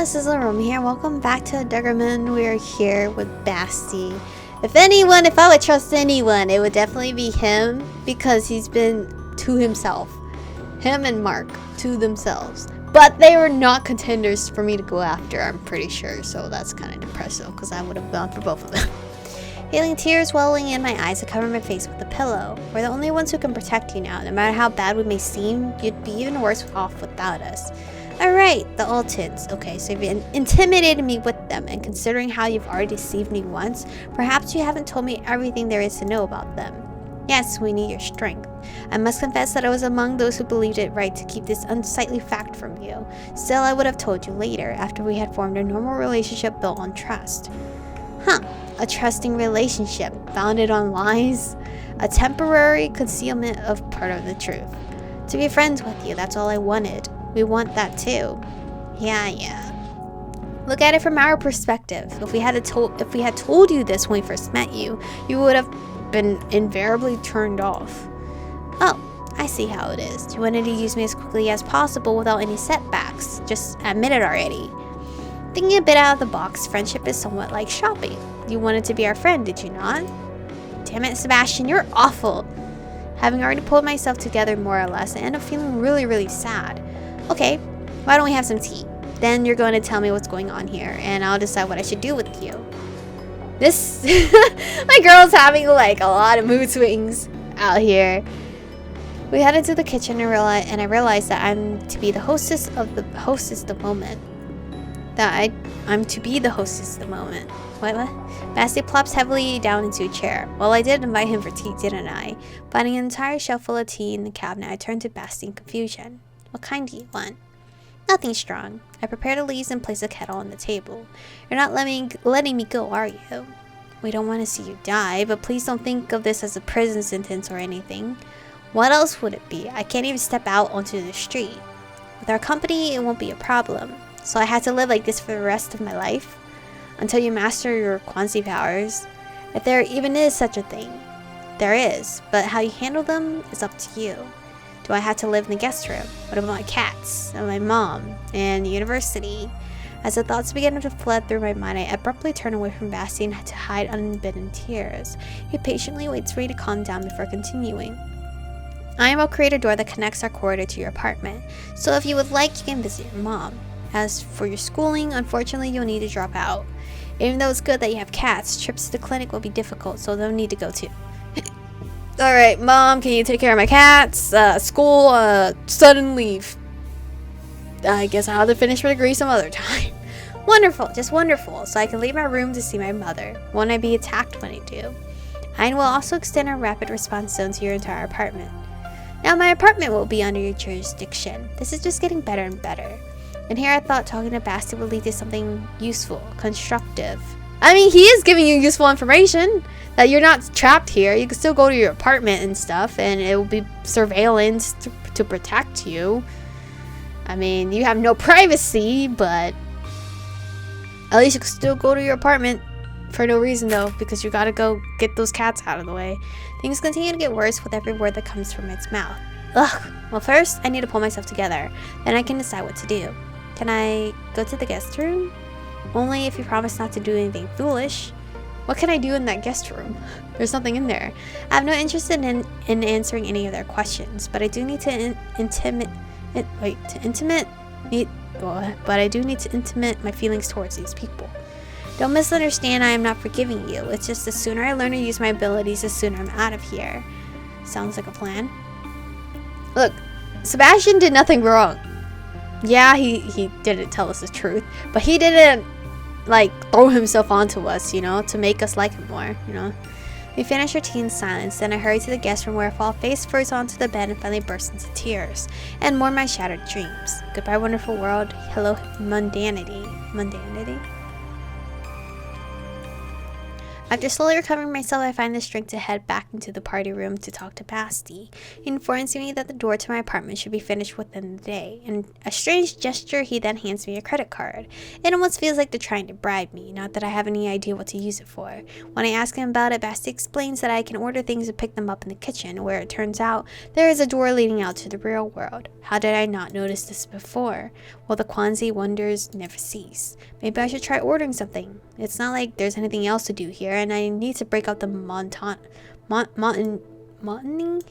this is Aromie here. Welcome back to Degraman. We are here with Basti. If I would trust anyone, it would definitely be him because he's been to himself. Him and Mark to themselves. But they were not contenders for me to go after, I'm pretty sure. So that's kind of depressing because I would have gone for both of them. Feeling tears welling in my eyes, I cover my face with a pillow. We're the only ones who can protect you now. No matter how bad we may seem, you'd be even worse off without us. Alright, the Altons. Okay, so you've intimidated me with them, and considering how you've already deceived me once, perhaps you haven't told me everything there is to know about them. Yes, we need your strength. I must confess that I was among those who believed it right to keep this unsightly fact from you. Still, I would have told you later, after we had formed a normal relationship built on trust. A trusting relationship, founded on lies? A temporary concealment of part of the truth. To be friends with you, that's all I wanted. We want that too. Yeah. Look at it from our perspective. If we had told you this when we first met you, you would have been invariably turned off. Oh, I see how it is. You wanted to use me as quickly as possible without any setbacks. Just admit it already. Thinking a bit out of the box, friendship is somewhat like shopping. You wanted to be our friend, did you not? Damn it, Sebastian, you're awful. Having already pulled myself together more or less, I end up feeling really sad. Okay, why don't we have some tea? Then you're going to tell me what's going on here, and I'll decide what I should do with you. This, my girl's having like a lot of mood swings out here. We headed to the kitchen and I realized that I'm to be the hostess of the moment. I'm to be the hostess of the moment. What? Basti plops heavily down into a chair. Well, I did invite him for tea, didn't I? Finding an entire shelf full of tea in the cabinet, I turned to Basti in confusion. What kind do you want? Nothing strong. I prepared the leaves and placed a kettle on the table. You're not letting me go, are you? We don't want to see you die, but please don't think of this as a prison sentence or anything. What else would it be? I can't even step out onto the street. With our company, it won't be a problem. So I had to live like this for the rest of my life? Until you master your quasi powers. If there even is such a thing. There is, but how you handle them is up to you. Do I have to live in the guest room? What about my cats? And my mom? And the university? As the thoughts began to flood through my mind, I abruptly turned away from Basti and had to hide unbidden tears. He patiently waits for me to calm down before continuing. I will create a door that connects our corridor to your apartment. So if you would like, you can visit your mom. As for your schooling, unfortunately, you'll need to drop out. Even though it's good that you have cats, trips to the clinic will be difficult, so they'll need to go too. Alright, Mom, can you take care of my cats? School, sudden leave. I guess I'll have to finish my degree some other time. Wonderful, just wonderful. So I can leave my room to see my mother. Won't I be attacked when I do? I will also extend our rapid response zone to your entire apartment. Now my apartment will be under your jurisdiction. This is just getting better and better. And here I thought talking to Basti would lead to something useful, constructive. I mean, he is giving you useful information. That you're not trapped here. You can still go to your apartment and stuff, and it will be surveillance to protect you. I mean, you have no privacy, but at least you can still go to your apartment for no reason, though, because you gotta go get those cats out of the way. Things continue to get worse with every word that comes from its mouth. Ugh. Well, first, I need to pull myself together. Then I can decide what to do. Can I go to the guest room? Only if you promise not to do anything foolish. What can I do in that guest room? There's nothing in there. I have no interest in answering any of their questions, but I do need to intimate my feelings towards these people. Don't misunderstand, I am not forgiving you. It's just the sooner I learn to use my abilities, the sooner I'm out of here. Sounds like a plan. Look, Sebastian did nothing wrong. Yeah, he didn't tell us the truth, but he didn't like throw himself onto us, you know, to make us like him more, you know. We finished our tea in silence, then I hurried to the guest room where I fall face first onto the bed and finally burst into tears, and more my shattered dreams. Goodbye, wonderful world. Hello, mundanity. After slowly recovering myself, I find the strength to head back into the party room to talk to Basti. He informs me that the door to my apartment should be finished within the day. In a strange gesture, he then hands me a credit card. It almost feels like they're trying to bribe me, not that I have any idea what to use it for. When I ask him about it, Basti explains that I can order things and pick them up in the kitchen, where it turns out there is a door leading out to the real world. How did I not notice this before? Well, the Kwanzaa wonders never cease. Maybe I should try ordering something. It's not like there's anything else to do here, and I need to break out the monotony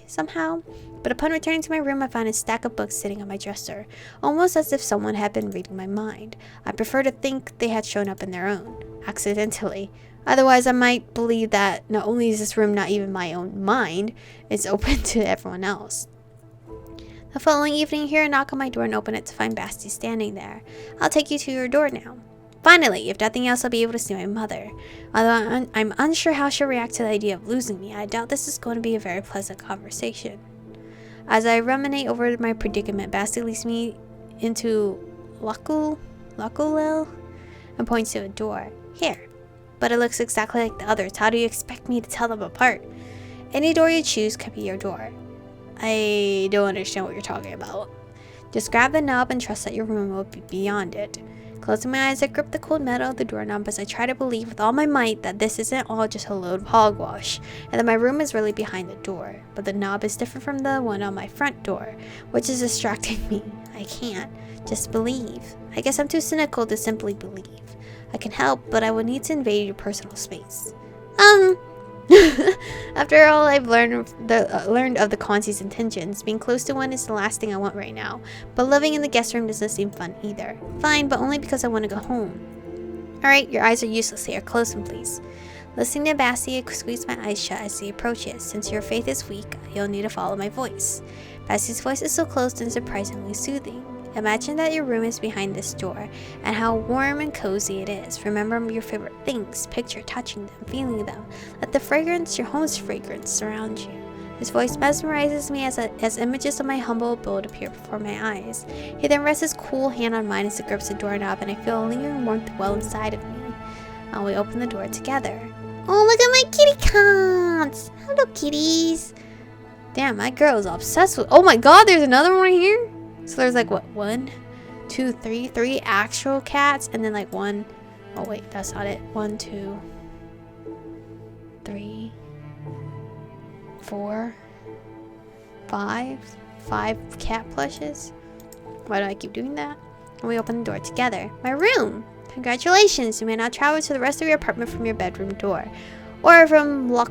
somehow. But upon returning to my room, I find a stack of books sitting on my dresser, almost as if someone had been reading my mind. I prefer to think they had shown up in their own, accidentally. Otherwise, I might believe that not only is this room not even my own mind, it's open to everyone else. The following evening, I hear a knock on my door and open it to find Basti standing there. I'll take you to your door now. Finally, if nothing else, I'll be able to see my mother. Although I'm unsure how she'll react to the idea of losing me, I doubt this is going to be a very pleasant conversation. As I ruminate over my predicament, Basti leads me into Lakulel and points to a door. Here. But it looks exactly like the others. How do you expect me to tell them apart? Any door you choose could be your door. I don't understand what you're talking about. Just grab the knob and trust that your room will be beyond it. Closing my eyes, I grip the cold metal of the doorknob as I try to believe with all my might that this isn't all just a load of hogwash, and that my room is really behind the door. But the knob is different from the one on my front door, which is distracting me. I can't. Just believe. I guess I'm too cynical to simply believe. I can help, but I would need to invade your personal space. After all I've learned of the Kwanzaa's intentions, being close to one is the last thing I want right now. But living in the guest room doesn't seem fun either. Fine, but only because I want to go home. Alright, your eyes are useless here. Close them, please. Listening to Basti, I squeeze my eyes shut as he approaches. Since your faith is weak, you'll need to follow my voice. Basti's voice is so close and surprisingly soothing. Imagine that your room is behind this door, and how warm and cozy it is. Remember your favorite things. Picture touching them, feeling them. Let the fragrance, your home's fragrance, surround you. His voice mesmerizes me as images of my humble abode appear before my eyes. He then rests his cool hand on mine as he grips the doorknob, and I feel a lingering warmth well inside of me. And we open the door together. Oh, look at my kitty cats! Hello, kitties! Damn, my girl is obsessed with... Oh my god, there's another one right here? So there's like, what, 1, 2, 3, 3 actual cats, and then like 1, oh wait, that's not it. 1, 2, 3, 4, 5 cat plushes. Why do I keep doing that? And we open the door together. My room! Congratulations! You may now travel to the rest of your apartment from your bedroom door. Or from well,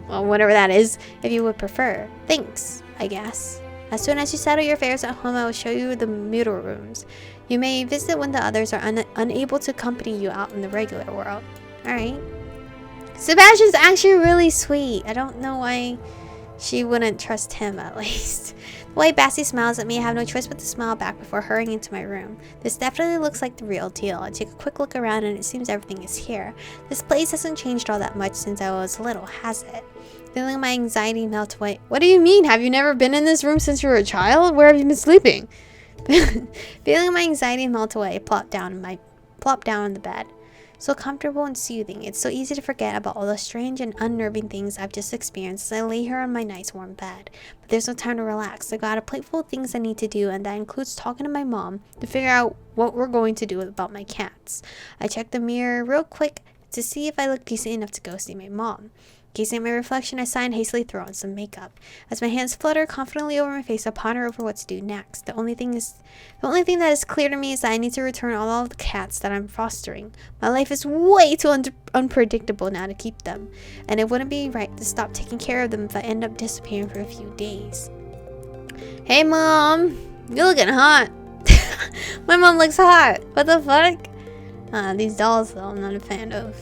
whatever that is, if you would prefer. Thanks, I guess. As soon as you settle your affairs at home, I will show you the mural rooms. You may visit when the others are unable to accompany you out in the regular world. Alright. Sebastian's actually really sweet. I don't know why she wouldn't trust him, at least. The way Basti smiles at me, I have no choice but to smile back before hurrying into my room. This definitely looks like the real deal. I take a quick look around and it seems everything is here. This place hasn't changed all that much since I was little, has it? Feeling my anxiety melt away. What do you mean? Have you never been in this room since you were a child? Where have you been sleeping? Feeling my anxiety melt away, I plop down on the bed. So comfortable and soothing. It's so easy to forget about all the strange and unnerving things I've just experienced as I lay here on my nice warm bed. But there's no time to relax. I got a plate full of things I need to do, and that includes talking to my mom to figure out what we're going to do about my cats. I check the mirror real quick to see if I look decent enough to go see my mom. Gazing at my reflection, I sigh and hastily throw on some makeup. As my hands flutter confidently over my face, I ponder over what to do next. The only thing that is clear to me is that I need to return all of the cats that I'm fostering. My life is way too unpredictable now to keep them, and it wouldn't be right to stop taking care of them if I end up disappearing for a few days. Hey mom, you're looking hot. My mom looks hot. What the fuck? These dolls though, I'm not a fan of.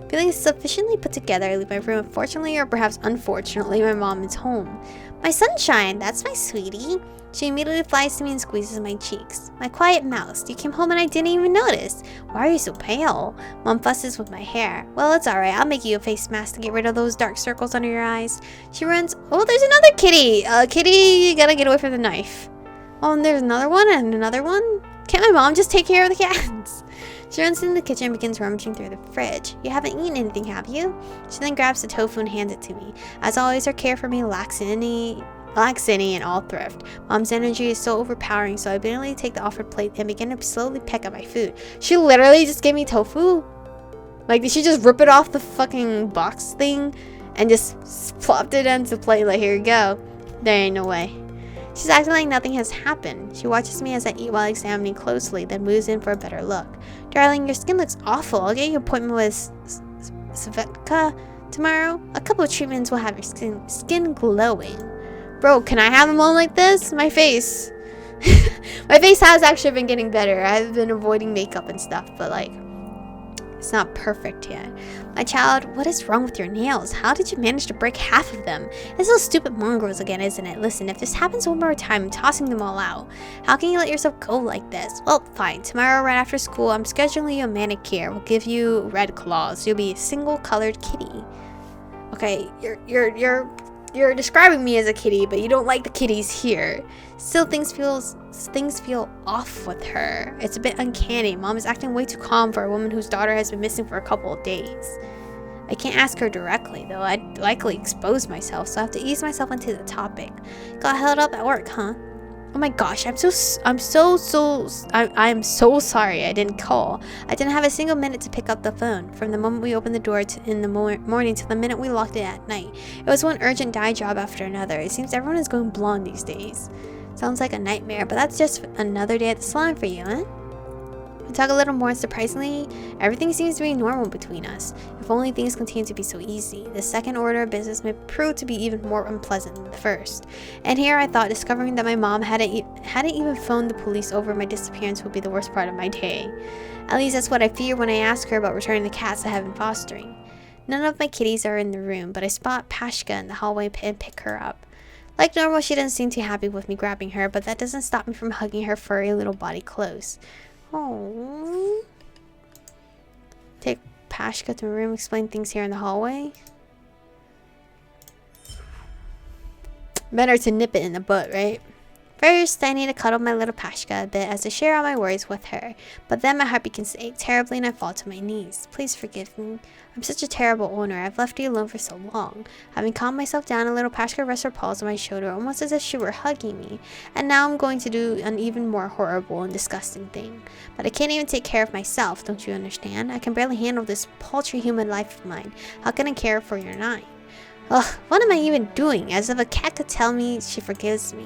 Feeling sufficiently put together, I leave my room. Fortunately, or perhaps unfortunately, my mom is home. My sunshine, that's my sweetie. She immediately flies to me and squeezes my cheeks. My quiet mouse, you came home and I didn't even notice. Why are you so pale? Mom fusses with my hair. Well, it's alright, I'll make you a face mask to get rid of those dark circles under your eyes. She runs. Oh, there's another kitty. Kitty, you gotta get away from the knife. Oh, and there's another one and another one. Can't my mom just take care of the cats? She runs into the kitchen and begins rummaging through the fridge. You haven't eaten anything, have you? She then grabs the tofu and hands it to me. As always, her care for me lacks any and all thrift. Mom's energy is so overpowering, so I immediately take the offered plate and begin to slowly peck at my food. She literally just gave me tofu? Like, did she just rip it off the fucking box thing and just plopped it onto the plate like, here you go? There ain't no way. She's acting like nothing has happened. She watches me as I eat while examining closely, then moves in for a better look. Darling, your skin looks awful. I'll get you an appointment with Svetka tomorrow. A couple of treatments will have your skin glowing. Bro, can I have them all like this? My face. My face has actually been getting better. I've been avoiding makeup and stuff, but like, it's not perfect yet. My child, what is wrong with your nails? How did you manage to break half of them? It's those stupid mongrels again, isn't it? Listen, if this happens one more time, I'm tossing them all out. How can you let yourself go like this? Well, fine. Tomorrow, right after school, I'm scheduling you a manicure. We'll give you red claws. You'll be a single-colored kitty. Okay, you're describing me as a kitty, but you don't like the kitties here. Still, things feel off with her. It's a bit uncanny. Mom is acting way too calm for a woman whose daughter has been missing for a couple of days. I can't ask her directly, though. I'd likely expose myself, so I have to ease myself into the topic. Got held up at work, huh? Oh my gosh, I'm so sorry I didn't call. I didn't have a single minute to pick up the phone. From the moment we opened the door in the morning to the minute we locked it at night. It was one urgent dye job after another. It seems everyone is going blonde these days. Sounds like a nightmare, but that's just another day at the salon for you, huh? We talk a little more, and surprisingly, everything seems to be normal between us. If only things continue to be so easy. The second order of business may prove to be even more unpleasant than the first. And here I thought discovering that my mom hadn't even phoned the police over my disappearance would be the worst part of my day. At least that's what I fear when I ask her about returning the cats I have been fostering. None of my kitties are in the room, but I spot Pashka in the hallway and pick her up. Like normal, she doesn't seem too happy with me grabbing her, but that doesn't stop me from hugging her furry little body close. Oh. Take Pashka to the room, explain things here in the hallway. Better to nip it in the butt, right? First, I need to cuddle my little Pashka a bit as I share all my worries with her. But then my heart begins to ache terribly and I fall to my knees. Please forgive me. I'm such a terrible owner. I've left you alone for so long. Having calmed myself down, a little Pashka rests her paws on my shoulder almost as if she were hugging me. And now I'm going to do an even more horrible and disgusting thing. But I can't even take care of myself, don't you understand? I can barely handle this paltry human life of mine. How can I care for your nine? Ugh, what am I even doing? As if a cat could tell me she forgives me.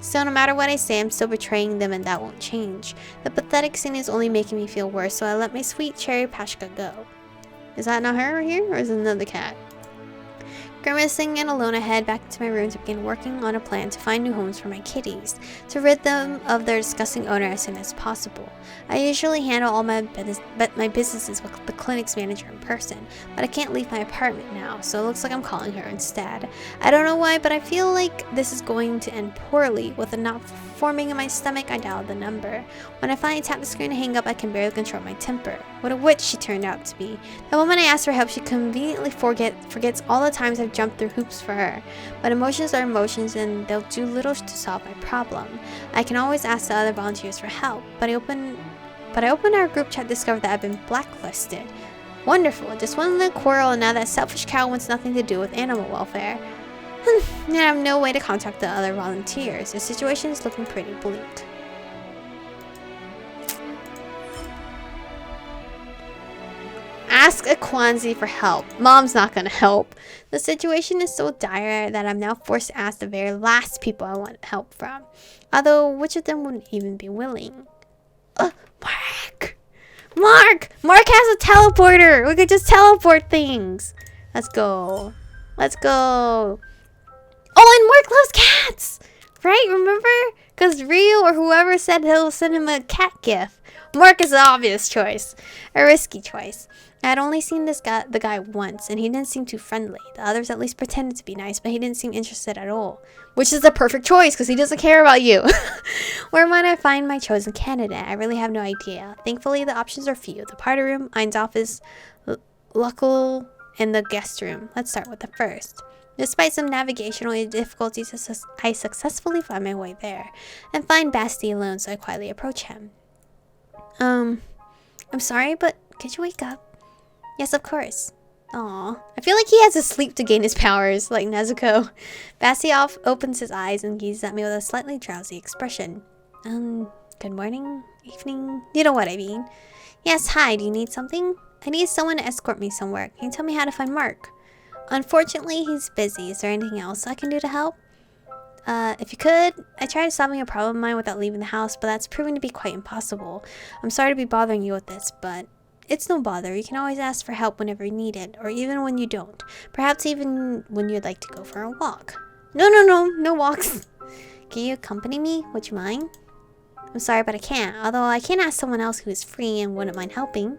Still, no matter what I say, I'm still betraying them and that won't change. The pathetic scene is only making me feel worse, so I let my sweet cherry Pashka go. Is that not her right here, or is it another cat? Grimacing and alone, I head back into my room to begin working on a plan to find new homes for my kitties, to rid them of their disgusting owner as soon as possible. I usually handle all my businesses with the clinic's manager in person, but I can't leave my apartment now, so it looks like I'm calling her instead. I don't know why, but I feel like this is going to end poorly. With a knot forming in my stomach, I dialed the number. When I finally tap the screen to hang up, I can barely control my temper. What a witch she turned out to be. The moment I ask for help, she conveniently forgets all the times I've jumped through hoops for her. But emotions are emotions, and they'll do little to solve my problem. I can always ask the other volunteers for help, but I opened our group chat, discovered that I've been blacklisted. Wonderful, just one little quarrel, and now that selfish cow wants nothing to do with animal welfare. And I have no way to contact the other volunteers. The situation is looking pretty bleak. Ask a Kwanzi for help. Mom's not gonna help. The situation is so dire that I'm now forced to ask the very last people I want help from. Although, which of them wouldn't even be willing? Mark! Mark has a teleporter! We could just teleport things! Let's go. Let's go. Oh, and Mark loves cats! Right? Remember? Because Rio or whoever said he'll send him a cat gift. Mark is the obvious choice. A risky choice. I had only seen the guy once, and he didn't seem too friendly. The others at least pretended to be nice, but he didn't seem interested at all. Which is the perfect choice, because he doesn't care about you. Where might I find my chosen candidate? I really have no idea. Thankfully, the options are few. The party room, Ein's office, Luckle, and the guest room. Let's start with the first. Despite some navigational difficulties, I successfully find my way there, and find Basti alone, so I quietly approach him. I'm sorry, but could you wake up? Yes, of course. Aw. I feel like he has to sleep to gain his powers, like Nezuko. Bassioff opens his eyes and gazes at me with a slightly drowsy expression. Good morning? Evening? You know what I mean. Yes, hi, do you need something? I need someone to escort me somewhere. Can you tell me how to find Mark? Unfortunately, he's busy. Is there anything else I can do to help? If you could, I tried solving a problem of mine without leaving the house, but that's proving to be quite impossible. I'm sorry to be bothering you with this, but it's no bother. You can always ask for help whenever you need it, or even when you don't. Perhaps even when you'd like to go for a walk. No walks. Can you accompany me? Would you mind? I'm sorry, but I can't. Although I can ask someone else who is free and wouldn't mind helping.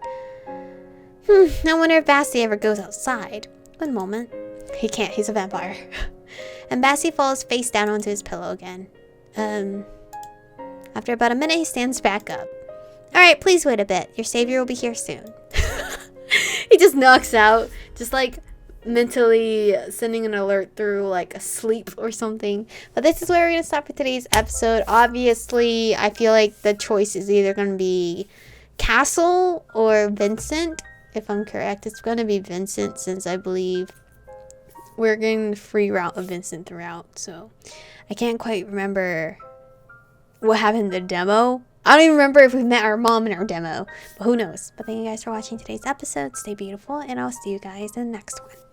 I wonder if Basti ever goes outside. One moment. He can't. He's a vampire. And Basti falls face down onto his pillow again. After about a minute, he stands back up. Alright, please wait a bit. Your savior will be here soon. He just knocks out. Just like mentally sending an alert through like a sleep or something. But this is where we're going to stop for today's episode. Obviously, I feel like the choice is either going to be Castle or Vincent. If I'm correct, it's going to be Vincent since I believe we're getting the free route of Vincent throughout. So I can't quite remember what happened in the demo. I don't even remember if we met our mom in our demo. But who knows. But thank you guys for watching today's episode. Stay beautiful. And I'll see you guys in the next one.